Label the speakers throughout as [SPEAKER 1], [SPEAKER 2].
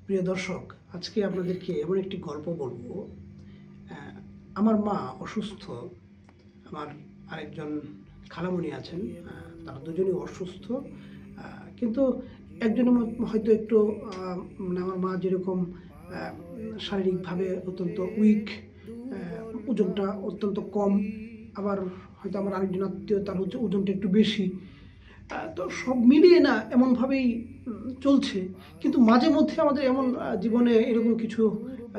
[SPEAKER 1] প্রিয় দর্শক, আজকে আপনাদেরকে এমন একটি গল্প বলবো। আমার মা অসুস্থ। আমার আরেকজন খালামণি আছেন, তারা দুজনেই অসুস্থ। কিন্তু একজনের হয়তো একটু মানে আমার মা যেরকম শারীরিকভাবে অত্যন্ত উইক, ওজনটা অত্যন্ত কম। আবার হয়তো আমার আরেকজন আত্মীয়, তার হচ্ছে ওজনটা একটু বেশি। তো সব মিলিয়ে না এমনভাবেই চলছে। কিন্তু মাঝে মধ্যে আমাদের এমন জীবনে এরকম কিছু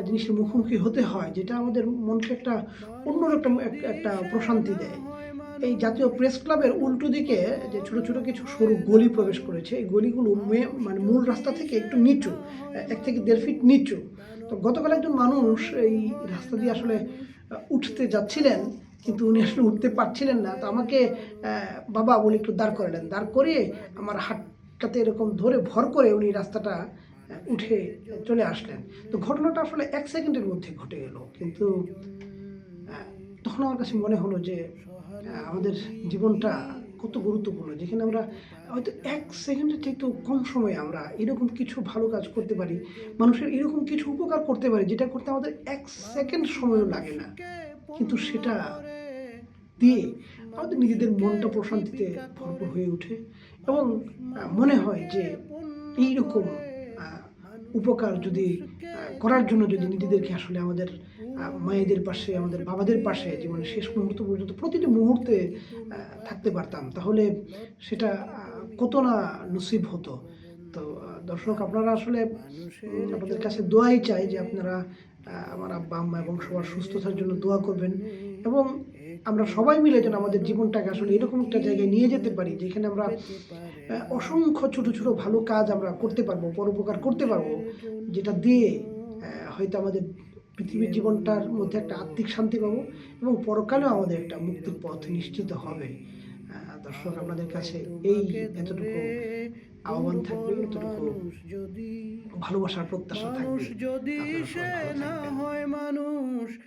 [SPEAKER 1] জিনিসের মুখোমুখি হতে হয়, যেটা আমাদের মনকে একটা অন্যরকম একটা প্রশান্তি দেয়। এই জাতীয় প্রেস ক্লাবের উল্টো দিকে যে ছোট, ছোট কিছু সরু গলি প্রবেশ করেছে, এই গলিগুলো মানে মূল রাস্তা থেকে একটু নিচু, ১ থেকে ১.৫ ফিট নিচু। তো গতকাল একজন মানুষ এই রাস্তা দিয়ে আসলে উঠতে যাচ্ছিলেন, কিন্তু উনি আসলে উঠতে পারছিলেন না। তো আমাকে বাবা বলে একটু দাঁড় করালেন। দাঁড় করিয়ে আমার হাতটাতে এরকম ধরে ভর করে উনি রাস্তাটা উঠে চলে আসলেন। তো ঘটনাটা আসলে ১ সেকেন্ডের মধ্যে ঘটে গেল। কিন্তু আ তখন আমার কাছে মনে হলো যে আমাদের জীবনটা কত গুরুত্বপূর্ণ। যেখানে আমরা হয়তো ১ সেকেন্ডের চাইতেও কম সময়ে আমরা এরকম কিছু ভালো কাজ করতে পারি। মানুষের এরকম কিছু উপকার করতে পারি, যেটা করতে আমাদের ১ সেকেন্ড সময়ও লাগে না। কিন্তু সেটা দিয়ে আমাদের নিজেদের মনটা প্রশান্তিতে ভরপুর হয়ে ওঠে এবং মনে হয় যে এইরকম আ উপকার যদি করার জন্য যদি নিজেদেরকে আসলে আমাদের মায়েদের পাশে, আমাদের বাবাদের পাশে জীবনের শেষ মুহূর্ত পর্যন্ত প্রতিটি মুহূর্তে আ থাকতে পারতাম, তাহলে সেটা কত না নসিব হতো। তো দর্শক, আপনারা আসলে আপনাদের কাছে দোয়াই চাই যে আপনারা আমার আব্বা-আম্মা এবং সবার সুস্থতার জন্য দোয়া করবেন এবং আমরা সবাই মিলে যেন আমাদের জীবনটাকে আসলে এরকম একটা জায়গায় নিয়ে যেতে পারি, যেখানে আমরা অসংখ্য ছোট, ছোট ভালো কাজ আমরা করতে পারবো, পরোপকার করতে পারবো। যেটা দিয়ে হয়তো আমাদের পৃথিবীর জীবনটার মধ্যে একটা আত্মিক শান্তি পাবো এবং পরকালেও আমাদের একটা মুক্তির পথ নিশ্চিত হবে। আ দর্শক, আপনাদের কাছে এই এতটুকু আহ্বান থাকবে, এতটুকু ভালোবাসার প্রত্যাশা থাকবে। আপনারা সবাই ভালো থাকবেন।